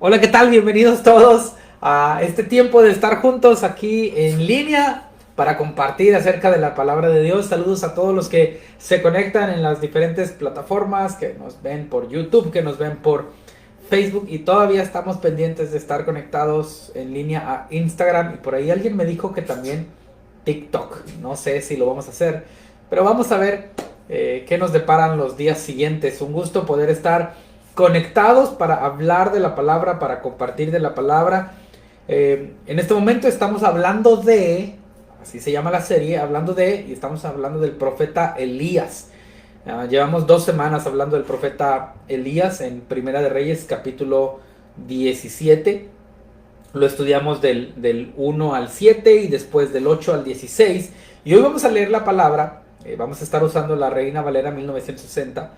Hola, ¿qué tal? Bienvenidos todos a este tiempo de estar juntos aquí en línea para compartir acerca de la palabra de Dios. Saludos a todos los que se conectan en las diferentes plataformas, que nos ven por YouTube, que nos ven por Facebook y todavía estamos pendientes de estar conectados en línea a Instagram y por ahí alguien me dijo que también TikTok. No sé si lo vamos a hacer, pero vamos a ver qué nos deparan los días siguientes. Un gusto poder estar conectados para hablar de la palabra, para compartir de la palabra. En este momento estamos hablando de, así se llama la serie, y estamos hablando del profeta Elías. Llevamos 2 semanas hablando del profeta Elías en Primera de Reyes, capítulo 17. Lo estudiamos del 1 al 7 y después del 8 al 16. Y hoy vamos a leer la palabra. Vamos a estar usando la Reina Valera 1960.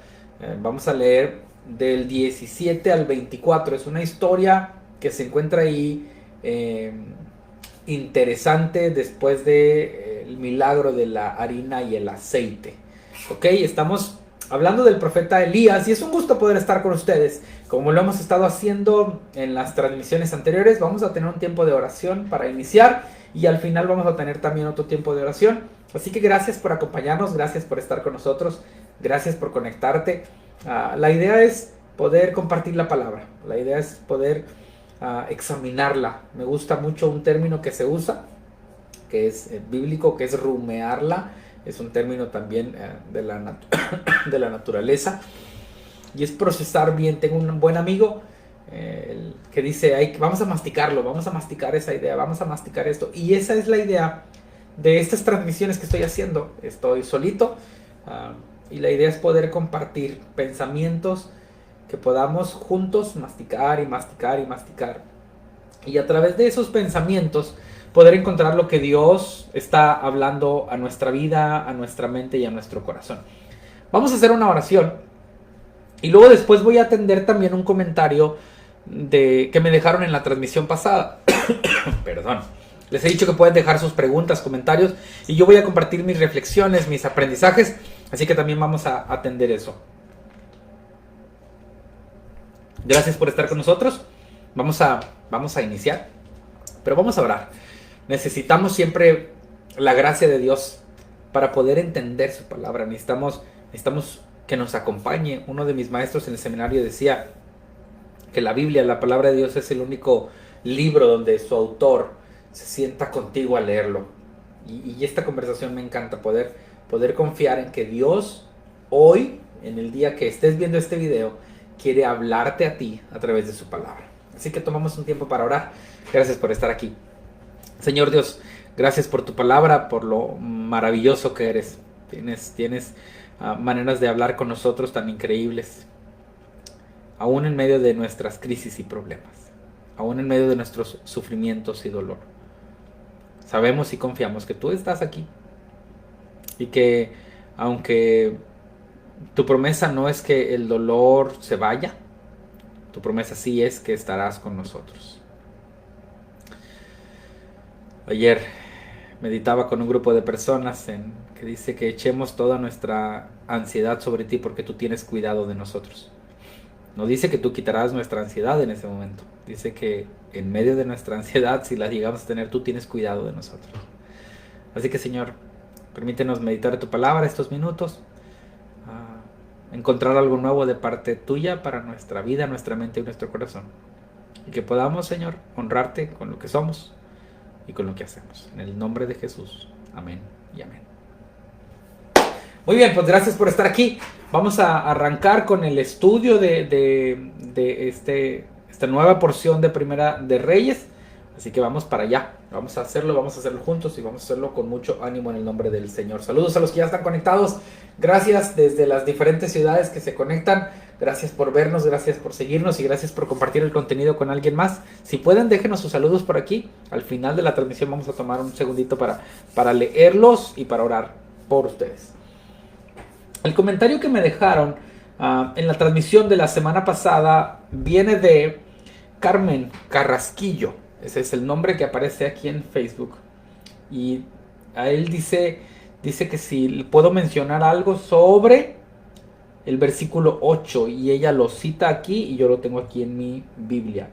Vamos a leer del 17 al 24. Es una historia que se encuentra ahí interesante después de el milagro de la harina y el aceite. Ok, estamos hablando del profeta Elías y es un gusto poder estar con ustedes. Como lo hemos estado haciendo en las transmisiones anteriores, vamos a tener un tiempo de oración para iniciar y al final vamos a tener también otro tiempo de oración. Así que gracias por acompañarnos, gracias por estar con nosotros, gracias por conectarte. La idea es poder compartir la palabra, la idea es poder examinarla. Me gusta mucho un término que se usa, que es bíblico, que es rumearla. Es un término también de la naturaleza. Y es procesar bien. Tengo un buen amigo que dice, vamos a masticarlo, vamos a masticar esa idea, vamos a masticar esto. Y esa es la idea de estas transmisiones que estoy haciendo. Estoy solito y la idea es poder compartir pensamientos que podamos juntos masticar y masticar y masticar. Y a través de esos pensamientos poder encontrar lo que Dios está hablando a nuestra vida, a nuestra mente y a nuestro corazón. Vamos a hacer una oración y luego después voy a atender también un comentario que me dejaron en la transmisión pasada. Perdón. Les he dicho que pueden dejar sus preguntas, comentarios y yo voy a compartir mis reflexiones, mis aprendizajes, así que también vamos a atender eso. Gracias por estar con nosotros. Vamos a iniciar, pero vamos a orar. Necesitamos siempre la gracia de Dios para poder entender su palabra. Necesitamos que nos acompañe. Uno de mis maestros en el seminario decía que la Biblia, la palabra de Dios, es el único libro donde su autor se sienta contigo a leerlo. Y esta conversación me encanta, poder confiar en que Dios hoy, en el día que estés viendo este video, quiere hablarte a ti a través de su palabra. Así que tomamos un tiempo para orar. Gracias por estar aquí. Señor Dios, gracias por tu palabra, por lo maravilloso que eres. Tienes maneras de hablar con nosotros tan increíbles. Aún en medio de nuestras crisis y problemas. Aún en medio de nuestros sufrimientos y dolor. Sabemos y confiamos que tú estás aquí. Y que aunque tu promesa no es que el dolor se vaya, tu promesa sí es que estarás con nosotros. Ayer meditaba con un grupo de personas que dice que echemos toda nuestra ansiedad sobre ti porque tú tienes cuidado de nosotros. No dice que tú quitarás nuestra ansiedad en ese momento. Dice que en medio de nuestra ansiedad, si la llegamos a tener, tú tienes cuidado de nosotros. Así que, Señor, permítenos meditar tu palabra estos minutos. Encontrar algo nuevo de parte tuya para nuestra vida, nuestra mente y nuestro corazón. Y que podamos, Señor, honrarte con lo que somos y con lo que hacemos. En el nombre de Jesús. Amén y amén. Muy bien, pues gracias por estar aquí. Vamos a arrancar con el estudio de esta nueva porción de Primera de Reyes. Así que vamos para allá. Vamos a hacerlo juntos y vamos a hacerlo con mucho ánimo en el nombre del Señor. Saludos a los que ya están conectados. Gracias desde las diferentes ciudades que se conectan. Gracias por vernos, gracias por seguirnos y gracias por compartir el contenido con alguien más. Si pueden, déjenos sus saludos por aquí. Al final de la transmisión vamos a tomar un segundito para leerlos y para orar por ustedes. El comentario que me dejaron en la transmisión de la semana pasada viene de Carmen Carrasquillo. Ese es el nombre que aparece aquí en Facebook. Y a él dice que si puedo mencionar algo sobre el versículo 8. Y ella lo cita aquí y yo lo tengo aquí en mi Biblia.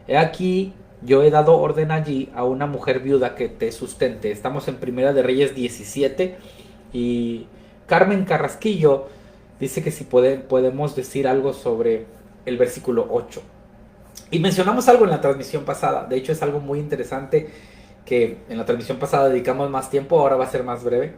He aquí, yo he dado orden allí a una mujer viuda que te sustente. Estamos en Primera de Reyes 17 y Carmen Carrasquillo dice que si podemos decir algo sobre el versículo 8. Y mencionamos algo en la transmisión pasada, de hecho es algo muy interesante que en la transmisión pasada dedicamos más tiempo, ahora va a ser más breve,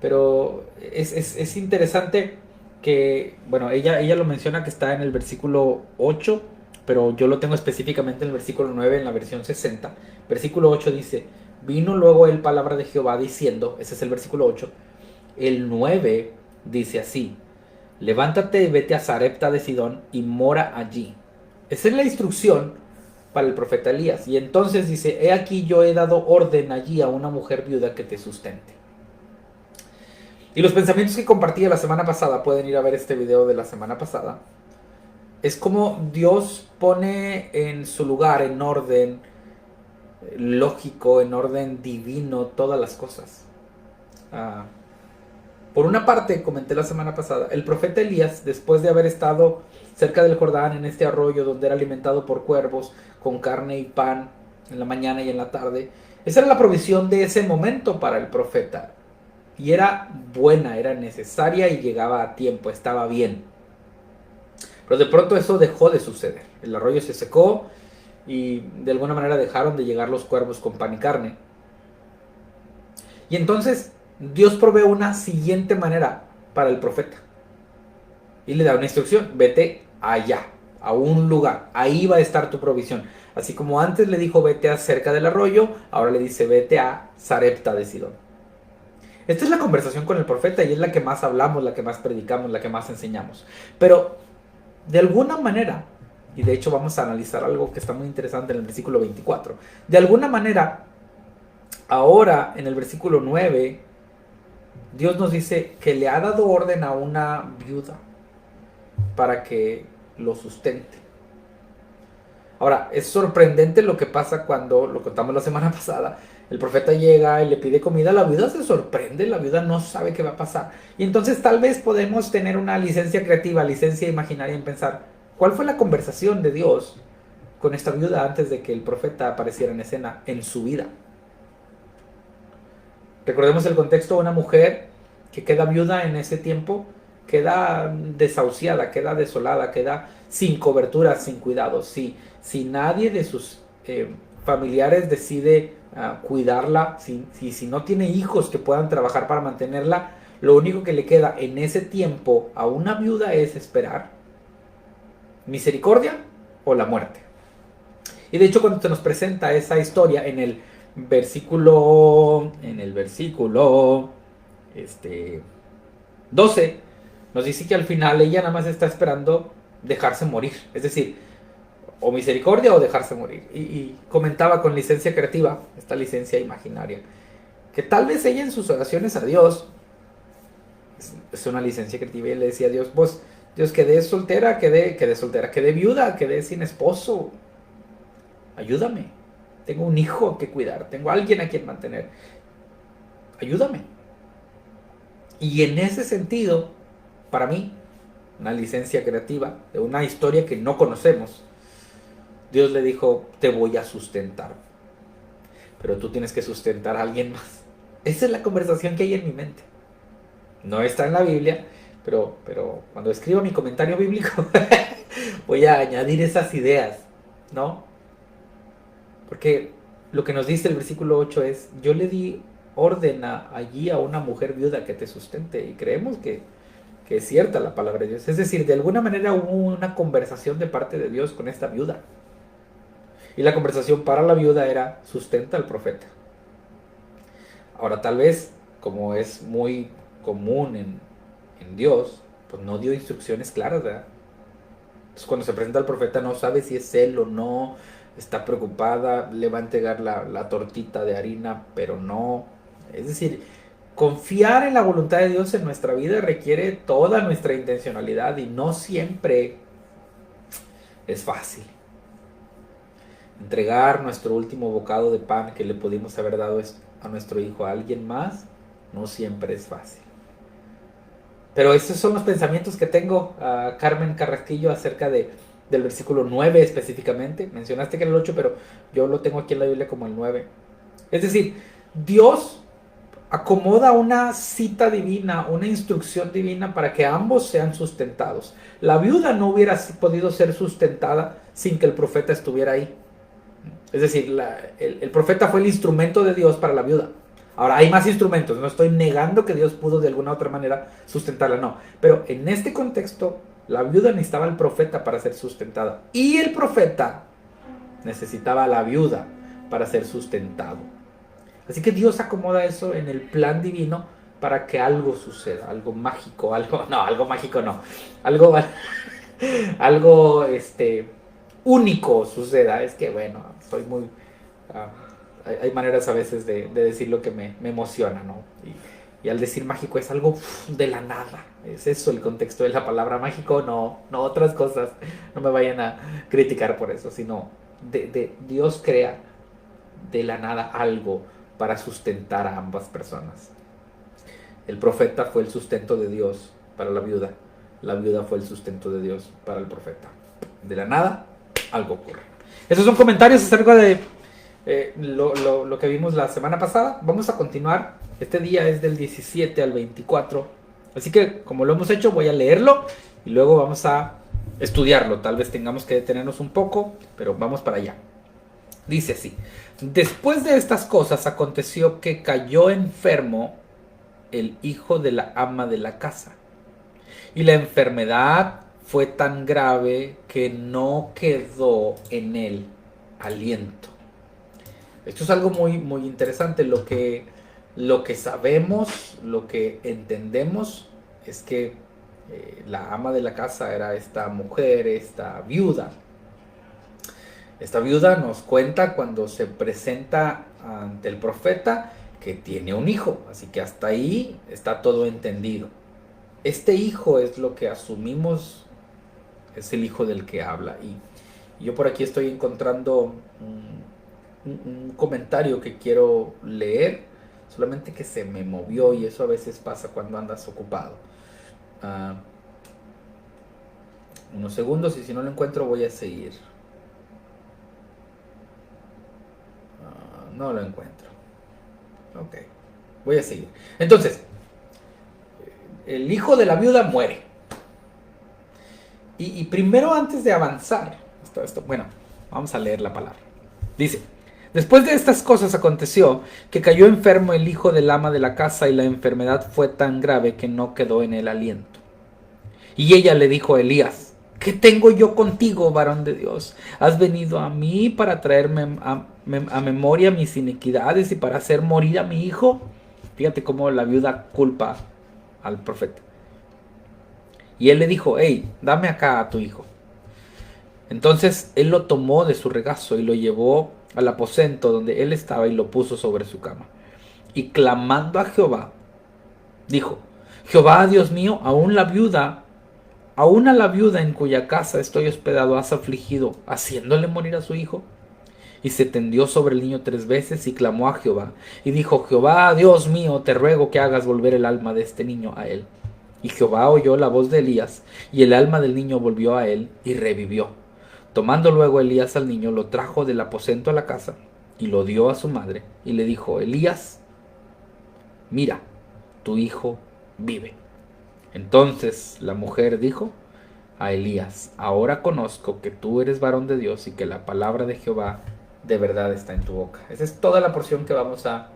pero es interesante que, bueno, ella lo menciona que está en el versículo 8, pero yo lo tengo específicamente en el versículo 9 en la versión 60. Versículo 8 dice, vino luego el palabra de Jehová diciendo, ese es el versículo 8, el 9 dice así, levántate y vete a Sarepta de Sidón y mora allí. Esa es la instrucción para el profeta Elías. Y entonces dice, he aquí yo he dado orden allí a una mujer viuda que te sustente. Y los pensamientos que compartí la semana pasada, pueden ir a ver este video de la semana pasada, es como Dios pone en su lugar, en orden lógico, en orden divino, todas las cosas. Por una parte, comenté la semana pasada, el profeta Elías, después de haber estado cerca del Jordán, en este arroyo donde era alimentado por cuervos, con carne y pan, en la mañana y en la tarde, esa era la provisión de ese momento para el profeta. Y era buena, era necesaria y llegaba a tiempo, estaba bien. Pero de pronto eso dejó de suceder. El arroyo se secó y de alguna manera dejaron de llegar los cuervos con pan y carne. Y entonces Dios provee una siguiente manera para el profeta. Y le da una instrucción, vete allá, a un lugar, ahí va a estar tu provisión. Así como antes le dijo vete a cerca del arroyo, ahora le dice vete a Sarepta de Sidón. Esta es la conversación con el profeta y es la que más hablamos, la que más predicamos, la que más enseñamos. Pero de alguna manera, y de hecho vamos a analizar algo que está muy interesante en el versículo 24, de alguna manera, ahora en el versículo 9, Dios nos dice que le ha dado orden a una viuda para que lo sustente. Ahora, es sorprendente lo que pasa cuando, lo contamos la semana pasada, el profeta llega y le pide comida, la viuda se sorprende, la viuda no sabe qué va a pasar. Y entonces tal vez podemos tener una licencia creativa, licencia imaginaria en pensar, ¿cuál fue la conversación de Dios con esta viuda antes de que el profeta apareciera en escena en su vida? Recordemos el contexto, una mujer que queda viuda en ese tiempo, queda desahuciada, queda desolada, queda sin cobertura, sin cuidados. Si nadie de sus familiares decide cuidarla, si no tiene hijos que puedan trabajar para mantenerla, lo único que le queda en ese tiempo a una viuda es esperar misericordia o la muerte. Y de hecho cuando se nos presenta esa historia en el versículo 12, nos dice que al final ella nada más está esperando dejarse morir. Es decir, o misericordia o dejarse morir. Y comentaba con licencia creativa, esta licencia imaginaria, que tal vez ella en sus oraciones a Dios, es una licencia creativa, y le decía a Dios, vos, Dios, quedé soltera, quedé viuda, quedé sin esposo, ayúdame, tengo un hijo que cuidar, tengo a alguien a quien mantener, ayúdame. Y en ese sentido, para mí, una licencia creativa de una historia que no conocemos, Dios le dijo, te voy a sustentar, pero tú tienes que sustentar a alguien más. Esa es la conversación que hay en mi mente. No está en la Biblia, pero cuando escriba mi comentario bíblico voy a añadir esas ideas, ¿no? Porque lo que nos dice el versículo 8 es, yo le di orden allí a una mujer viuda que te sustente, y creemos que es cierta la palabra de Dios. Es decir, de alguna manera hubo una conversación de parte de Dios con esta viuda. Y la conversación para la viuda era, sustenta al profeta. Ahora tal vez, como es muy común en Dios, pues no dio instrucciones claras, ¿verdad? Entonces cuando se presenta al profeta no sabe si es él o no, está preocupada, le va a entregar la tortita de harina, pero no. Es decir, confiar en la voluntad de Dios en nuestra vida requiere toda nuestra intencionalidad y no siempre es fácil. Entregar nuestro último bocado de pan que le pudimos haber dado a nuestro hijo a alguien más no siempre es fácil. Pero esos son los pensamientos que tengo, Carmen Carrasquillo, acerca de del versículo 9 específicamente. Mencionaste que era el 8, pero yo lo tengo aquí en la Biblia como el 9. Es decir, Dios acomoda una cita divina, una instrucción divina para que ambos sean sustentados. La viuda no hubiera podido ser sustentada sin que el profeta estuviera ahí. Es decir, el profeta fue el instrumento de Dios para la viuda. Ahora, hay más instrumentos, no estoy negando que Dios pudo de alguna otra manera sustentarla, no. Pero en este contexto, la viuda necesitaba al profeta para ser sustentada. Y el profeta necesitaba a la viuda para ser sustentado. Así que Dios acomoda eso en el plan divino para que algo suceda, algo mágico, algo mágico no, algo, algo único suceda. Es que bueno, soy muy, hay maneras a veces de decir lo que me emociona, ¿no? Y al decir mágico es algo de la nada, es eso el contexto de la palabra mágico, no otras cosas, no me vayan a criticar por eso, sino Dios crea de la nada algo para sustentar a ambas personas. El profeta fue el sustento de Dios para la viuda fue el sustento de Dios para el profeta. De la nada, algo ocurre. Esos son comentarios acerca de lo que vimos la semana pasada. Vamos a continuar. Este día es del 17 al 24. Así que, como lo hemos hecho, voy a leerlo y luego vamos a estudiarlo. Tal vez tengamos que detenernos un poco, pero vamos para allá. Dice así: después de estas cosas aconteció que cayó enfermo el hijo de la ama de la casa, y la enfermedad fue tan grave que no quedó en él aliento. Esto es algo muy, muy interesante. Lo que sabemos, lo que entendemos es que la ama de la casa era esta mujer, esta viuda. Esta viuda nos cuenta cuando se presenta ante el profeta que tiene un hijo, así que hasta ahí está todo entendido. Este hijo es lo que asumimos es el hijo del que habla. Y yo por aquí estoy encontrando un comentario que quiero leer, solamente que se me movió y eso a veces pasa cuando andas ocupado. Unos segundos y si no lo encuentro voy a seguir. No lo encuentro. Ok, voy a seguir. Entonces, el hijo de la viuda muere. Y primero, antes de avanzar, bueno, vamos a leer la palabra. Dice: después de estas cosas aconteció que cayó enfermo el hijo del ama de la casa, y la enfermedad fue tan grave que no quedó en él aliento. Y ella le dijo a Elías: ¿qué tengo yo contigo, varón de Dios? ¿Has venido a mí para traerme a memoria mis iniquidades y para hacer morir a mi hijo? Fíjate cómo la viuda culpa al profeta. Y él le dijo: hey, dame acá a tu hijo. Entonces él lo tomó de su regazo y lo llevó al aposento donde él estaba y lo puso sobre su cama. Y clamando a Jehová, dijo: Jehová, Dios mío, aún a la viuda en cuya casa estoy hospedado has afligido, haciéndole morir a su hijo. Y se tendió sobre el niño 3 veces y clamó a Jehová. Y dijo: Jehová, Dios mío, te ruego que hagas volver el alma de este niño a él. Y Jehová oyó la voz de Elías, y el alma del niño volvió a él, y revivió. Tomando luego Elías al niño, lo trajo del aposento a la casa, y lo dio a su madre, y le dijo: Elías, mira, tu hijo vive. Entonces la mujer dijo a Elías: ahora conozco que tú eres varón de Dios, y que la palabra de Jehová de verdad está en tu boca. Esa es toda la porción que vamos a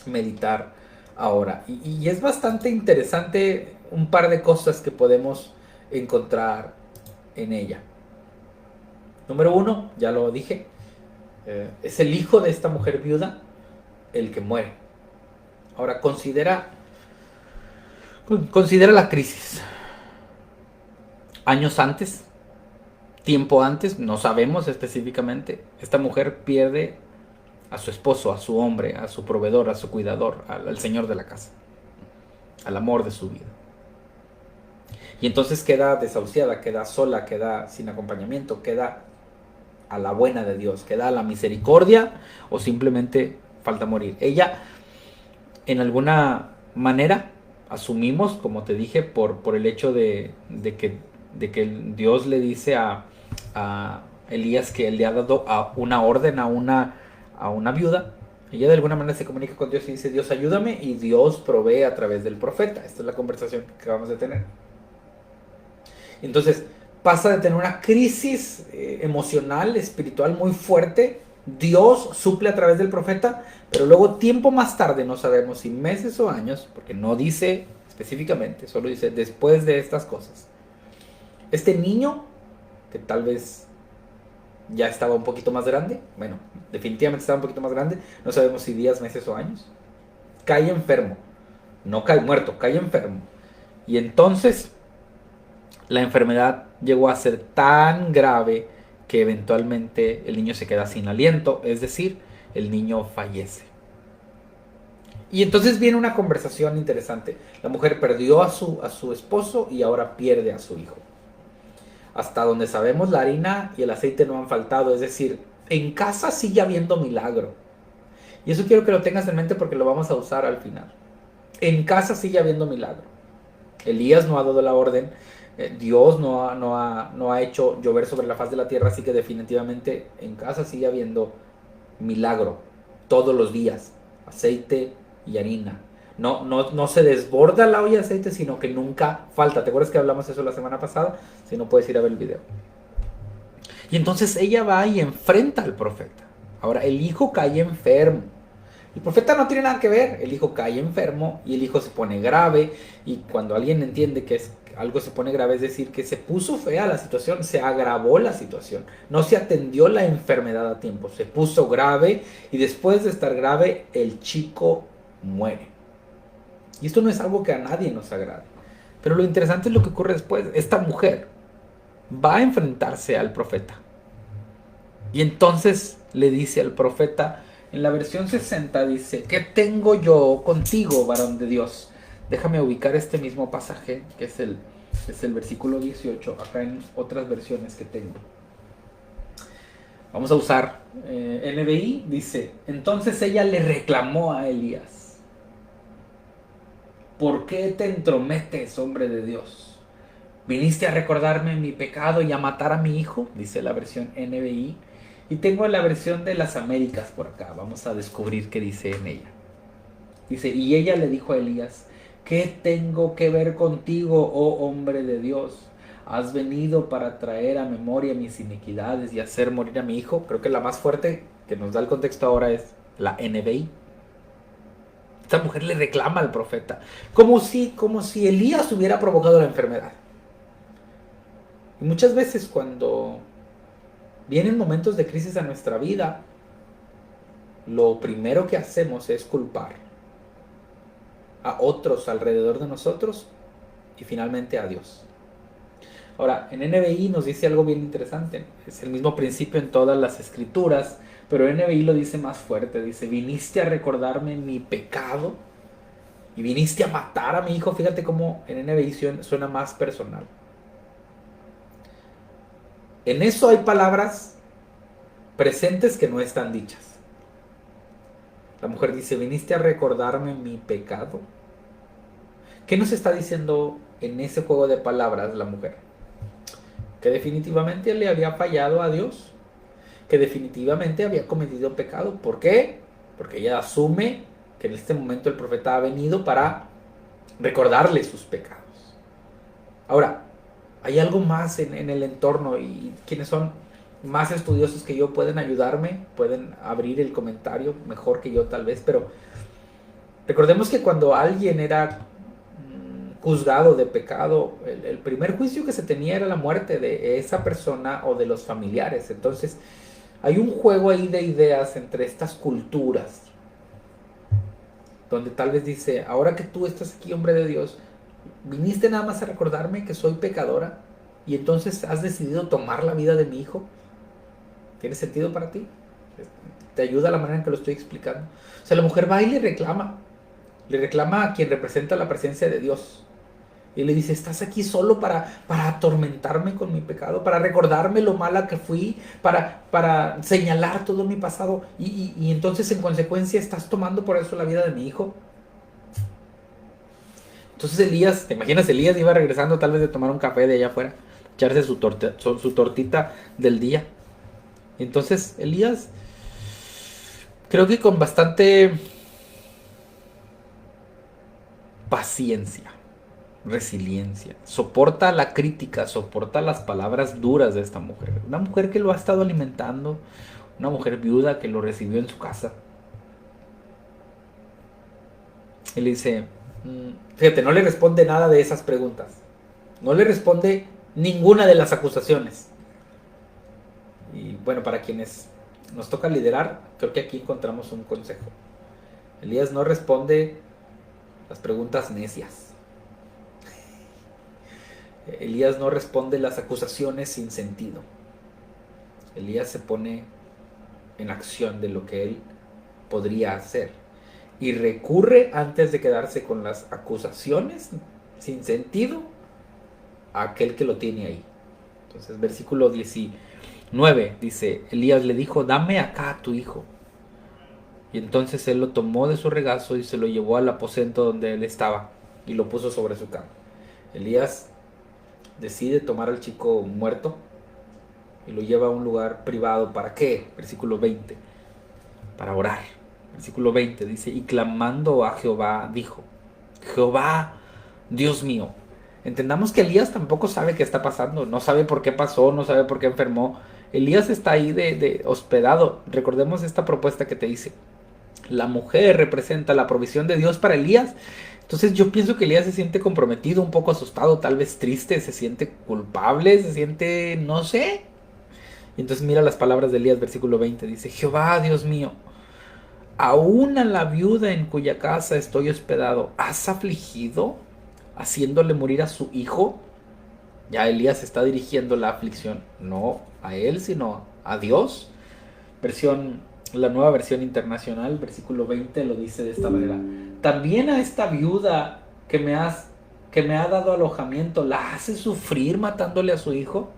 meditar ahora. Y es bastante interesante un par de cosas que podemos encontrar en ella. Número 1, ya lo dije, es el hijo de esta mujer viuda el que muere. Ahora considera la crisis. Años antes, tiempo antes, no sabemos específicamente, esta mujer pierde a su esposo, a su hombre, a su proveedor, a su cuidador, al señor de la casa, al amor de su vida. Y entonces queda desahuciada, queda sola, queda sin acompañamiento, queda a la buena de Dios, queda a la misericordia o simplemente falta morir. Ella, en alguna manera, asumimos, como te dije, por el hecho de que Dios le dice a a Elías que él le ha dado una orden a una viuda. Ella de alguna manera se comunica con Dios y dice, Dios ayúdame, y Dios provee a través del profeta. Esta es la conversación que acabamos de tener. Entonces pasa de tener una crisis emocional, espiritual muy fuerte. Dios suple a través del profeta, pero luego tiempo más tarde, no sabemos si meses o años, porque no dice específicamente, solo dice después de estas cosas. Este niño, que tal vez ya estaba un poquito más grande, bueno, definitivamente estaba un poquito más grande, no sabemos si días, meses o años, cae enfermo, no cae muerto, cae enfermo. Y entonces la enfermedad llegó a ser tan grave que eventualmente el niño se queda sin aliento, es decir, el niño fallece. Y entonces viene una conversación interesante. La mujer perdió a su esposo y ahora pierde a su hijo. Hasta donde sabemos, la harina y el aceite no han faltado, es decir, en casa sigue habiendo milagro. Y eso quiero que lo tengas en mente porque lo vamos a usar al final. En casa sigue habiendo milagro. Elías no ha dado la orden, Dios no ha hecho llover sobre la faz de la tierra, así que definitivamente en casa sigue habiendo milagro todos los días, aceite y harina. No se desborda la olla de aceite, sino que nunca falta. ¿Te acuerdas que hablamos eso la semana pasada? Si no, puedes ir a ver el video. Y entonces ella va y enfrenta al profeta. Ahora, el hijo cae enfermo. El profeta no tiene nada que ver. El hijo cae enfermo y el hijo se pone grave. Y cuando alguien entiende que algo se pone grave, es decir, que se puso fea la situación, se agravó la situación. No se atendió la enfermedad a tiempo. Se puso grave y después de estar grave, el chico muere. Y esto no es algo que a nadie nos agrade. Pero lo interesante es lo que ocurre después. Esta mujer va a enfrentarse al profeta. Y entonces le dice al profeta, en la versión 60 dice, ¿qué tengo yo contigo, varón de Dios? Déjame ubicar este mismo pasaje, que es el versículo 18, acá en otras versiones que tengo. Vamos a usar NBI, dice, entonces ella le reclamó a Elías, ¿por qué te entrometes, hombre de Dios? ¿Viniste a recordarme mi pecado y a matar a mi hijo? Dice la versión NBI. Y tengo la versión de las Américas por acá. Vamos a descubrir qué dice en ella. Dice, y ella le dijo a Elías, ¿qué tengo que ver contigo, oh hombre de Dios? ¿Has venido para traer a memoria mis iniquidades y hacer morir a mi hijo? Creo que la más fuerte que nos da el contexto ahora es la NBI. Esta mujer le reclama al profeta, como si Elías hubiera provocado la enfermedad. Y muchas veces cuando vienen momentos de crisis a nuestra vida, lo primero que hacemos es culpar a otros alrededor de nosotros y finalmente a Dios. Ahora, en NBI nos dice algo bien interesante. Es el mismo principio en todas las escrituras, pero NBI lo dice más fuerte. Dice, viniste a recordarme mi pecado y viniste a matar a mi hijo. Fíjate cómo en NBI suena más personal. En eso hay palabras presentes que no están dichas. La mujer dice, viniste a recordarme mi pecado. ¿Qué nos está diciendo en ese juego de palabras la mujer? Que definitivamente le había fallado a Dios. Que definitivamente había cometido pecado. ¿Por qué? Porque ella asume que en este momento el profeta ha venido para recordarle sus pecados. Ahora, hay algo más en el entorno y quienes son más estudiosos que yo pueden ayudarme, pueden abrir el comentario mejor que yo tal vez, pero recordemos que cuando alguien era juzgado de pecado, el primer juicio que se tenía era la muerte de esa persona o de los familiares. Entonces hay un juego ahí de ideas entre estas culturas, donde tal vez dice, ahora que tú estás aquí, hombre de Dios, viniste nada más a recordarme que soy pecadora y entonces has decidido tomar la vida de mi hijo. ¿Tiene sentido para ti? ¿Te ayuda la manera en que lo estoy explicando? O sea, la mujer va y le reclama a quien representa la presencia de Dios. Y le dice, estás aquí solo para atormentarme con mi pecado, para recordarme lo mala que fui, para señalar todo mi pasado. Y entonces en consecuencia estás tomando por eso la vida de mi hijo. Entonces Elías, ¿te imaginas? Elías iba regresando tal vez de tomar un café de allá afuera. echarse su tortita del día. Y entonces Elías, creo que con bastante paciencia, resiliencia, soporta la crítica, soporta las palabras duras de esta mujer. Una mujer que lo ha estado alimentando, una mujer viuda que lo recibió en su casa. Él dice, fíjate, no le responde nada de esas preguntas. No le responde ninguna de las acusaciones. Y bueno, para quienes nos toca liderar, creo que aquí encontramos un consejo. Elías no responde las preguntas necias. Elías no responde las acusaciones sin sentido. Elías se pone en acción de lo que él podría hacer. Y recurre, antes de quedarse con las acusaciones sin sentido, a aquel que lo tiene ahí. Entonces, versículo 19 dice, Elías le dijo, dame acá a tu hijo. Y entonces él lo tomó de su regazo y se lo llevó al aposento donde él estaba y lo puso sobre su cama. Elías decide tomar al chico muerto y lo lleva a un lugar privado. ¿Para qué? Versículo 20. Para orar. Versículo 20 dice, y clamando a Jehová, dijo, Jehová, Dios mío. Entendamos que Elías tampoco sabe qué está pasando, no sabe por qué pasó, no sabe por qué enfermó. Elías está ahí de hospedado. Recordemos esta propuesta que te hice. La mujer representa la provisión de Dios para Elías. Entonces yo pienso que Elías se siente comprometido, un poco asustado, tal vez triste, se siente culpable, se siente, no sé. Y entonces mira las palabras de Elías, versículo 20, dice, Jehová, Dios mío, aún a la viuda en cuya casa estoy hospedado, ¿has afligido, haciéndole morir a su hijo? Ya Elías está dirigiendo la aflicción, no a él, sino a Dios. La nueva versión internacional, versículo 20, lo dice de esta manera. También a esta viuda que me ha dado alojamiento, ¿la hace sufrir matándole a su hijo?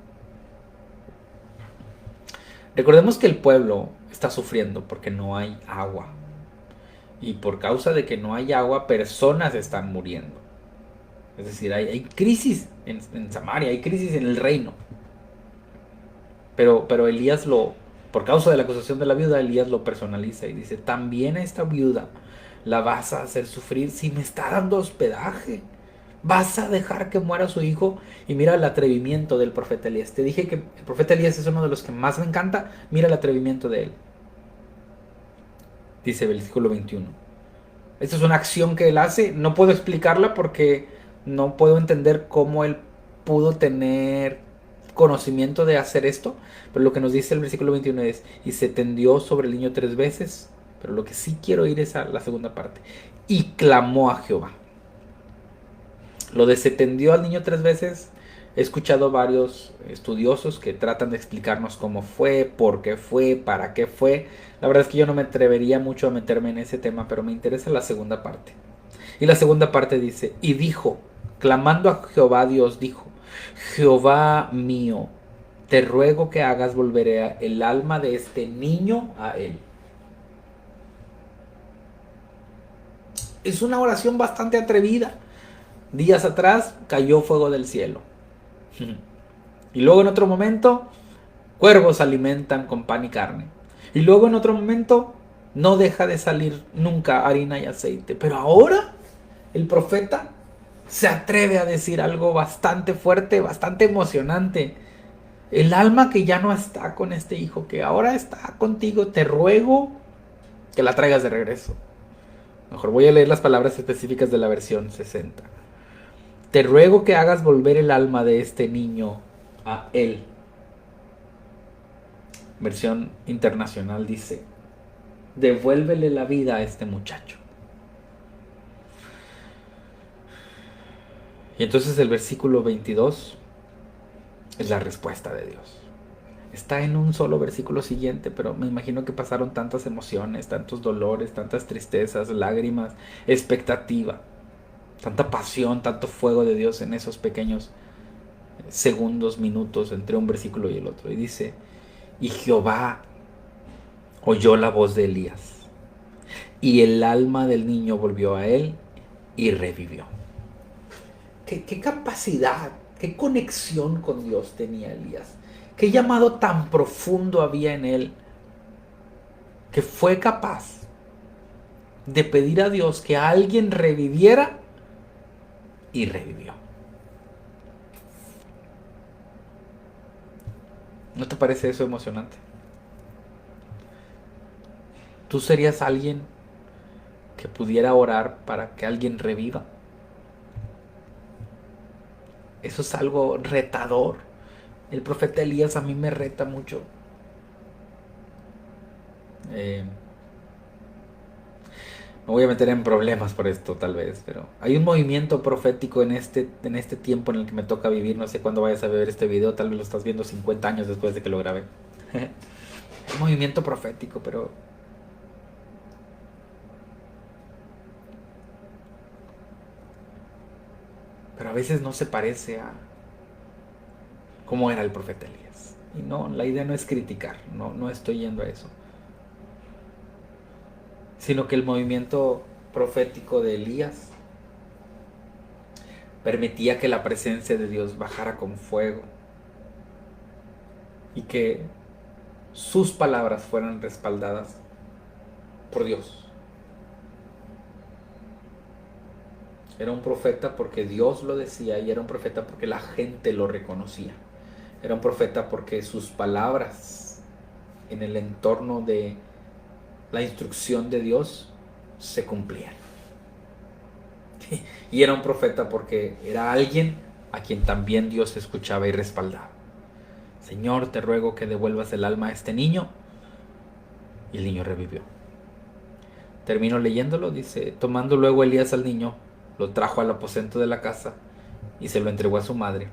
Recordemos que el pueblo está sufriendo porque no hay agua. Y por causa de que no hay agua, personas están muriendo. Es decir, hay crisis en Samaria, hay crisis en el reino. Pero Elías por causa de la acusación de la viuda, Elías lo personaliza y dice, también a esta viuda la vas a hacer sufrir si me está dando hospedaje. ¿Vas a dejar que muera su hijo? Y mira el atrevimiento del profeta Elías. Te dije que el profeta Elías es uno de los que más me encanta. Mira el atrevimiento de él. Dice el versículo 21. Esta es una acción que él hace. No puedo explicarla porque no puedo entender cómo él pudo tener conocimiento de hacer esto. Pero lo que nos dice el versículo 21 es, y se tendió sobre el niño 3 veces. Pero lo que sí quiero ir es a la segunda parte. Y clamó a Jehová. Lo de se tendió al niño 3 veces, he escuchado varios estudiosos que tratan de explicarnos cómo fue, por qué fue, para qué fue. La verdad es que yo no me atrevería mucho a meterme en ese tema, pero me interesa la segunda parte. Y la segunda parte dice, y dijo, clamando a Jehová, Dios dijo, Jehová mío, te ruego que hagas volver el alma de este niño a él. Es una oración bastante atrevida. Días atrás cayó fuego del cielo. Y luego en otro momento, cuervos alimentan con pan y carne. Y luego en otro momento, no deja de salir nunca harina y aceite. Pero ahora, el profeta se atreve a decir algo bastante fuerte, bastante emocionante. El alma que ya no está con este hijo, que ahora está contigo, te ruego que la traigas de regreso. Mejor voy a leer las palabras específicas de la versión 60. Te ruego que hagas volver el alma de este niño a él. Versión internacional dice, devuélvele la vida a este muchacho. Y entonces el versículo 22 es la respuesta de Dios. Está en un solo versículo siguiente, pero me imagino que pasaron tantas emociones, tantos dolores, tantas tristezas, lágrimas, expectativa. Tanta pasión, tanto fuego de Dios en esos pequeños segundos, minutos entre un versículo y el otro. Y dice, y Jehová oyó la voz de Elías, y el alma del niño volvió a él y revivió. ¿Qué capacidad, ¿Qué conexión con Dios tenía Elías? ¿Qué llamado tan profundo había en él que fue capaz de pedir a Dios que alguien reviviera y revivió? ¿No te parece eso emocionante? ¿Tú serías alguien que pudiera orar para que alguien reviva? Eso es algo retador. El profeta Elías a mí me reta mucho. Me voy a meter en problemas por esto tal vez, pero hay un movimiento profético en este tiempo en el que me toca vivir. No sé cuándo vayas a ver este video, tal vez lo estás viendo 50 años después de que lo grabé. Un movimiento profético, pero a veces no se parece a cómo era el profeta Elías. Y no, la idea no es criticar, no estoy yendo a eso, sino que el movimiento profético de Elías permitía que la presencia de Dios bajara con fuego y que sus palabras fueran respaldadas por Dios. Era un profeta porque Dios lo decía, y era un profeta porque la gente lo reconocía. Era un profeta porque sus palabras en el entorno de la instrucción de Dios se cumplían. Y era un profeta porque era alguien a quien también Dios escuchaba y respaldaba. Señor, te ruego que devuelvas el alma a este niño. Y el niño revivió. Termino leyéndolo, dice: tomando luego Elías al niño, lo trajo al aposento de la casa y se lo entregó a su madre.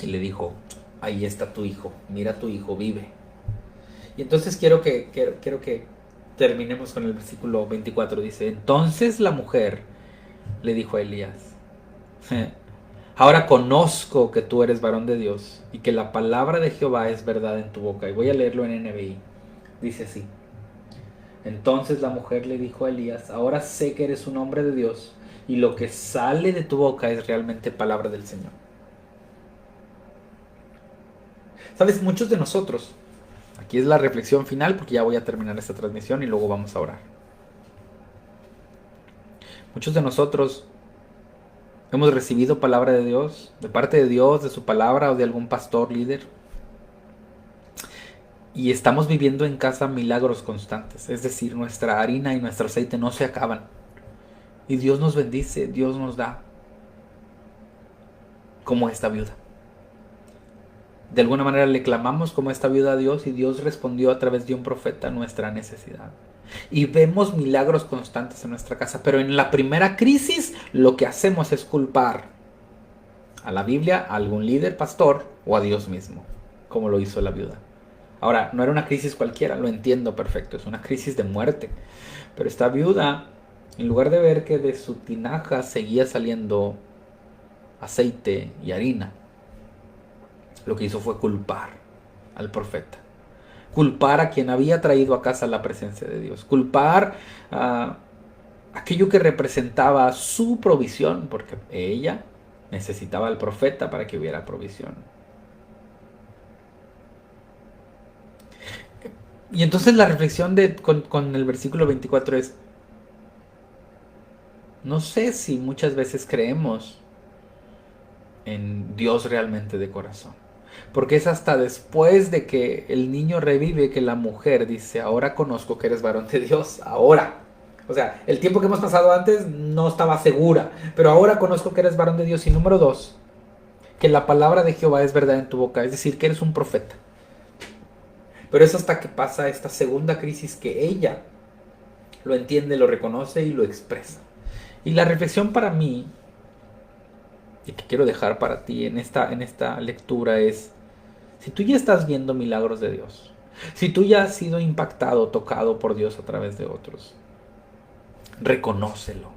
Y le dijo: ahí está tu hijo, mira, tu hijo vive. Y entonces quiero que terminemos con el versículo 24. Dice: entonces la mujer le dijo a Elías: ahora conozco que tú eres varón de Dios y que la palabra de Jehová es verdad en tu boca. Y voy a leerlo en NBI. Dice así: entonces la mujer le dijo a Elías: ahora sé que eres un hombre de Dios y lo que sale de tu boca es realmente palabra del Señor. Sabes, muchos de nosotros, aquí es la reflexión final porque ya voy a terminar esta transmisión y luego vamos a orar. Muchos de nosotros hemos recibido palabra de Dios, de parte de Dios, de su palabra o de algún pastor, líder, y estamos viviendo en casa milagros constantes. Es decir, nuestra harina y nuestro aceite no se acaban. Y Dios nos bendice, Dios nos da, como esta viuda. De alguna manera le clamamos como esta viuda a Dios y Dios respondió a través de un profeta a nuestra necesidad. Y vemos milagros constantes en nuestra casa, pero en la primera crisis lo que hacemos es culpar a la Biblia, a algún líder, pastor o a Dios mismo, como lo hizo la viuda. Ahora, no era una crisis cualquiera, lo entiendo perfecto, es una crisis de muerte. Pero esta viuda, en lugar de ver que de su tinaja seguía saliendo aceite y harina, lo que hizo fue culpar al profeta. Culpar a quien había traído a casa la presencia de Dios. Culpar a aquello que representaba su provisión, porque ella necesitaba al profeta para que hubiera provisión. Y entonces la reflexión con el versículo 24 es: no sé si muchas veces creemos en Dios realmente de corazón. Porque es hasta después de que el niño revive que la mujer dice: ahora conozco que eres varón de Dios, ahora. O sea, el tiempo que hemos pasado antes no estaba segura, pero ahora conozco que eres varón de Dios. Y número 2, que la palabra de Jehová es verdad en tu boca, es decir, que eres un profeta. Pero es hasta que pasa esta segunda crisis que ella lo entiende, lo reconoce y lo expresa. Y la reflexión para mí, y que quiero dejar para ti en esta lectura, es: si tú ya estás viendo milagros de Dios, si tú ya has sido impactado, tocado por Dios a través de otros, reconócelo.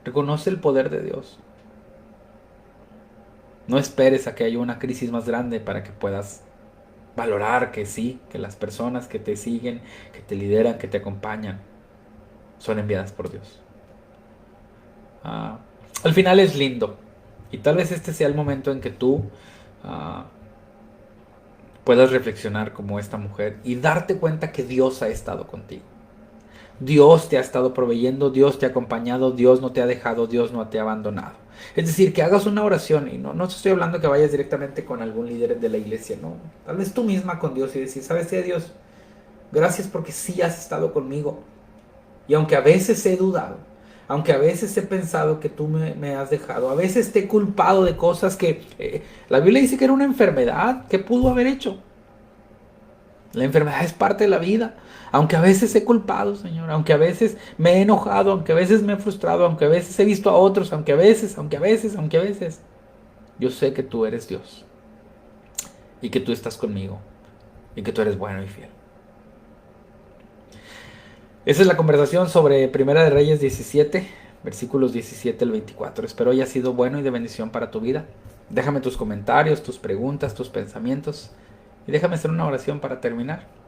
Reconoce el poder de Dios. No esperes a que haya una crisis más grande para que puedas valorar que sí, que las personas que te siguen, que te lideran, que te acompañan, son enviadas por Dios. Al final es lindo. Y tal vez este sea el momento en que tú puedas reflexionar como esta mujer y darte cuenta que Dios ha estado contigo. Dios te ha estado proveyendo, Dios te ha acompañado, Dios no te ha dejado, Dios no te ha abandonado. Es decir, que hagas una oración, y no estoy hablando que vayas directamente con algún líder de la iglesia, no. Tal vez tú misma con Dios y decir, ¿sabes qué, Dios? Gracias porque sí has estado conmigo. Y aunque a veces he dudado, aunque a veces he pensado que tú me has dejado, a veces te he culpado de cosas que la Biblia dice que era una enfermedad, ¿qué pudo haber hecho? La enfermedad es parte de la vida. Aunque a veces he culpado, Señor, aunque a veces me he enojado, aunque a veces me he frustrado, aunque a veces he visto a otros, aunque a veces, yo sé que tú eres Dios y que tú estás conmigo y que tú eres bueno y fiel. Esa es la conversación sobre Primera de Reyes 17, versículos 17 al 24. Espero haya sido bueno y de bendición para tu vida. Déjame tus comentarios, tus preguntas, tus pensamientos y déjame hacer una oración para terminar.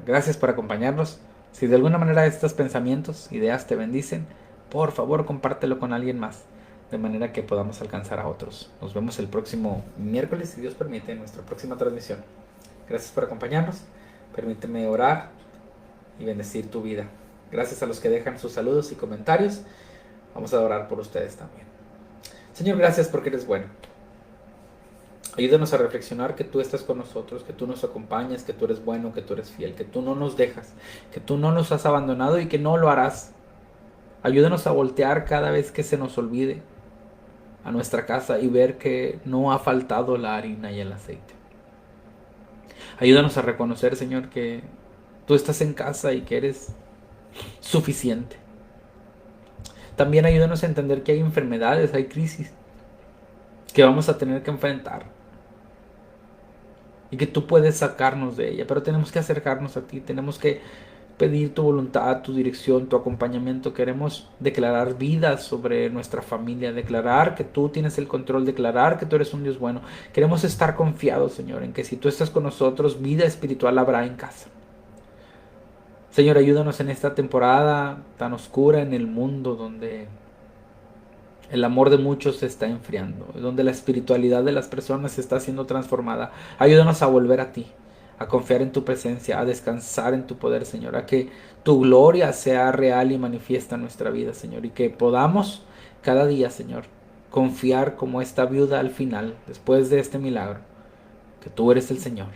Gracias por acompañarnos. Si de alguna manera estos pensamientos, ideas te bendicen, por favor compártelo con alguien más, de manera que podamos alcanzar a otros. Nos vemos el próximo miércoles, si Dios permite, en nuestra próxima transmisión. Gracias por acompañarnos. Permíteme orar y bendecir tu vida. Gracias a los que dejan sus saludos y comentarios. Vamos a orar por ustedes también. Señor, gracias porque eres bueno. Ayúdanos a reflexionar que tú estás con nosotros, que tú nos acompañas, que tú eres bueno, que tú eres fiel, que tú no nos dejas, que tú no nos has abandonado y que no lo harás. Ayúdanos a voltear cada vez que se nos olvide a nuestra casa y ver que no ha faltado la harina y el aceite. Ayúdanos a reconocer, Señor, que tú estás en casa y que eres suficiente. También ayúdanos a entender que hay enfermedades, hay crisis que vamos a tener que enfrentar y que tú puedes sacarnos de ella, pero tenemos que acercarnos a ti, tenemos que pedir tu voluntad, tu dirección, tu acompañamiento. Queremos declarar vida sobre nuestra familia, declarar que tú tienes el control, declarar que tú eres un Dios bueno. Queremos estar confiados, Señor, en que si tú estás con nosotros, vida espiritual habrá en casa. Señor, ayúdanos en esta temporada tan oscura en el mundo, donde el amor de muchos se está enfriando, donde la espiritualidad de las personas se está siendo transformada. Ayúdanos a volver a ti, a confiar en tu presencia, a descansar en tu poder, Señor, a que tu gloria sea real y manifiesta en nuestra vida, Señor, y que podamos cada día, Señor, confiar como esta viuda al final, después de este milagro, que tú eres el Señor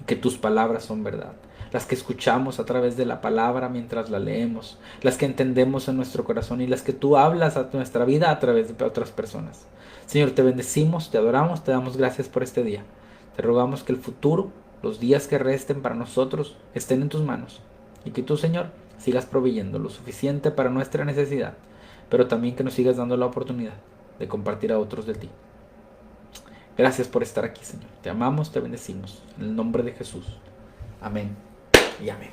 y que tus palabras son verdad. Las que escuchamos a través de la palabra mientras la leemos, las que entendemos en nuestro corazón y las que tú hablas a nuestra vida a través de otras personas. Señor, te bendecimos, te adoramos, te damos gracias por este día. Te rogamos que el futuro, los días que resten para nosotros, estén en tus manos y que tú, Señor, sigas proveyendo lo suficiente para nuestra necesidad, pero también que nos sigas dando la oportunidad de compartir a otros de ti. Gracias por estar aquí, Señor. Te amamos, te bendecimos. En el nombre de Jesús. Amén y amén.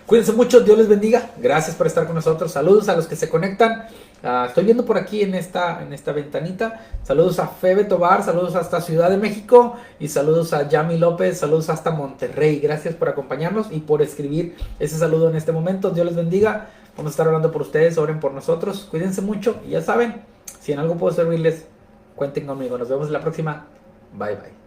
Cuídense mucho, Dios les bendiga. Gracias por estar con nosotros. Saludos a los que se conectan. Estoy viendo por aquí en esta ventanita. Saludos a Febe Tobar, saludos hasta Ciudad de México y saludos a Yami López, saludos hasta Monterrey. Gracias por acompañarnos y por escribir ese saludo en este momento. Dios les bendiga. Vamos a estar orando por ustedes, oren por nosotros. Cuídense mucho y ya saben, si en algo puedo servirles, cuenten conmigo. Nos vemos en la próxima. Bye bye.